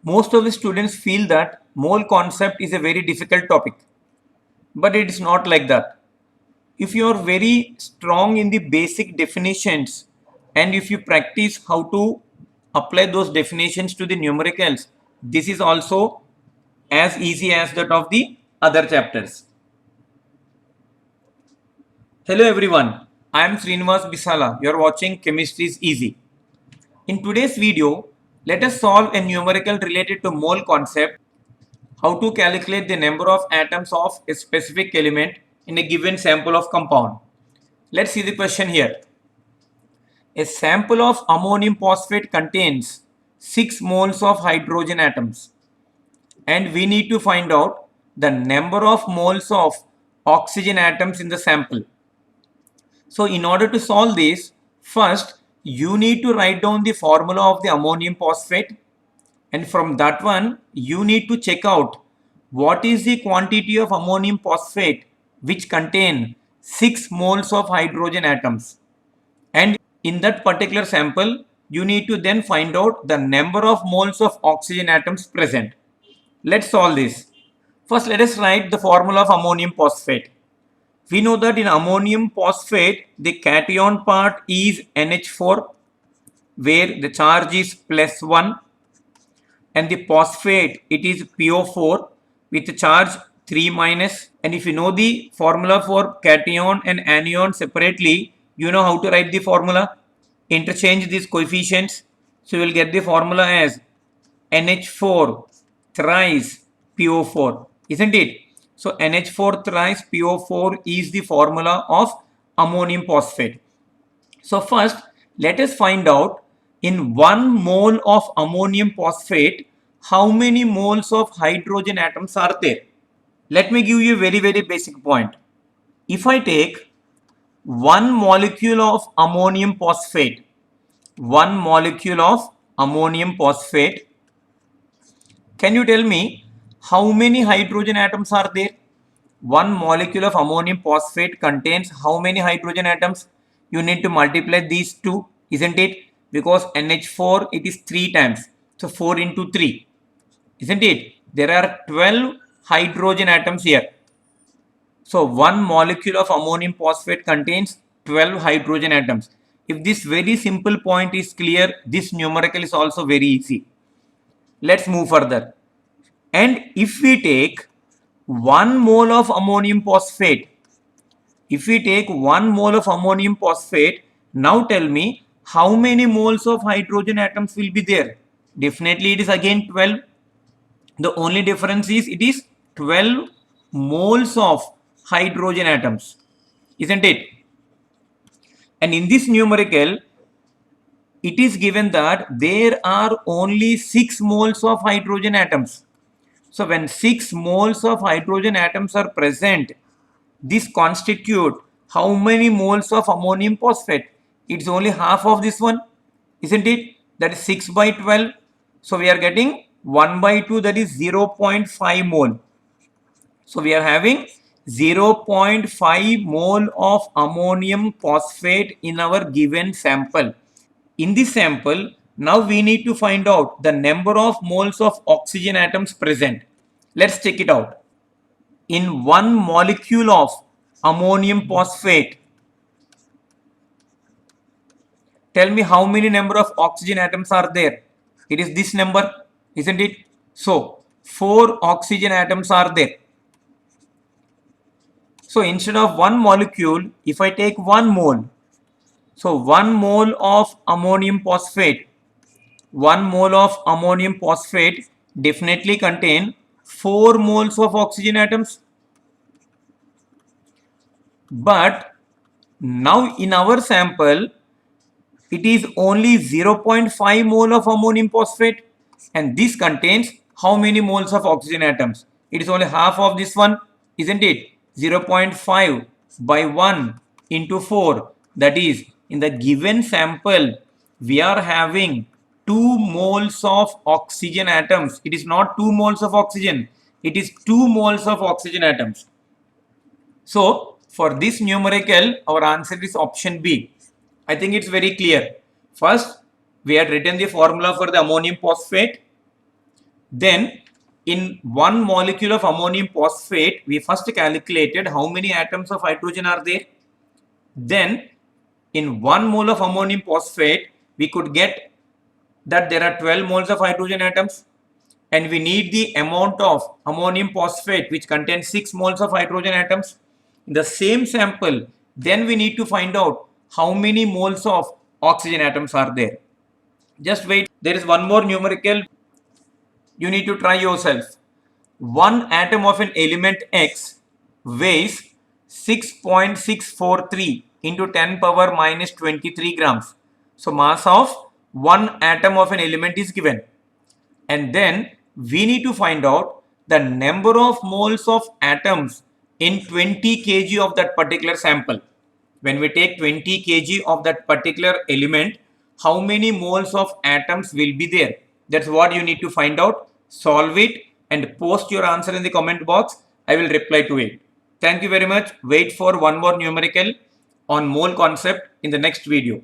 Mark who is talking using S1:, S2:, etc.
S1: Most of the students feel that mole concept is a very difficult topic, but it is not like that. If you are very strong in the basic definitions and if you practice how to apply those definitions to the numericals, this is also as easy as that of the other chapters. Hello everyone, I am Srinivas Bisala. You are watching Chemistry is Easy. In today's video, let us solve a numerical related to mole concept, how to calculate the number of atoms of a specific element in a given sample of compound. Let's see the question here. A sample of ammonium phosphate contains 6 moles of hydrogen atoms, and we need to find out the number of moles of oxygen atoms in the sample. So in order to solve this, first you need to write down the formula of the ammonium phosphate, and from that one you need to check out what is the quantity of ammonium phosphate which contain 6 moles of hydrogen atoms, and in that particular sample you need to then find out the number of moles of oxygen atoms present. Let's solve this. First let us write the formula of ammonium phosphate. We know that in ammonium phosphate the cation part is NH4 where the charge is +1, and the phosphate it is PO4 with the charge 3-. And if you know the formula for cation and anion separately, you know how to write the formula. Interchange these coefficients, so you will get the formula as NH4 thrice PO4, isn't it? So NH4 thrice PO4 is the formula of ammonium phosphate. So first let us find out in 1 mole of ammonium phosphate how many moles of hydrogen atoms are there. Let me give you a very basic point. If I take 1 molecule of ammonium phosphate, 1 molecule of ammonium phosphate, can you tell me how many hydrogen atoms are there? 1 molecule of ammonium phosphate contains how many hydrogen atoms? You need to multiply these two, isn't it? Because NH4 it is 3 times. So 4 into 3, isn't it? There are 12 hydrogen atoms here. So 1 molecule of ammonium phosphate contains 12 hydrogen atoms. If this very simple point is clear, this numerical is also very easy. Let's move further. And if we take 1 mole of ammonium phosphate, if we take 1 mole of ammonium phosphate, now tell me how many moles of hydrogen atoms will be there? Definitely it is again 12. The only difference is it is 12 moles of hydrogen atoms, isn't it? And in this numerical, it is given that there are only 6 moles of hydrogen atoms. So when 6 moles of hydrogen atoms are present, this constitute how many moles of ammonium phosphate? It's only half of this one, isn't it? That is 6 by 12. So we are getting 1 by 2, that is 0.5 mole. So we are having 0.5 mole of ammonium phosphate in our given sample. In this sample, now we need to find out the number of moles of oxygen atoms present. Let's check it out. In 1 molecule of ammonium phosphate, tell me how many number of oxygen atoms are there. It is this number, isn't it? So 4 oxygen atoms are there. So instead of 1 molecule, if I take 1 mole, so 1 mole of ammonium phosphate, 1 mole of ammonium phosphate definitely contain 4 moles of oxygen atoms. But now in our sample, it is only 0.5 mole of ammonium phosphate, and this contains how many moles of oxygen atoms? It is only half of this one, isn't it? 0.5 by 1 into 4, that is, in the given sample we are having 2 moles of oxygen atoms. It is not 2 moles of oxygen, it is 2 moles of oxygen atoms. So for this numerical, our answer is option B. I think it's very clear. First, we had written the formula for the ammonium phosphate. Then in one molecule of ammonium phosphate, we first calculated how many atoms of hydrogen are there. Then in 1 mole of ammonium phosphate, we could get that there are 12 moles of hydrogen atoms, and we need the amount of ammonium phosphate which contains 6 moles of hydrogen atoms. In the same sample, then we need to find out how many moles of oxygen atoms are there. Just wait, there is one more numerical you need to try yourself. One atom of an element X weighs 6.643 into 10 power minus 23 grams. So mass of one atom of an element is given. And then we need to find out the number of moles of atoms in 20 kg of that particular sample. When we take 20 kg of that particular element, how many moles of atoms will be there? That's what you need to find out. Solve it and post your answer in the comment box. I will reply to it. Thank you very much. Wait for one more numerical on mole concept in the next video.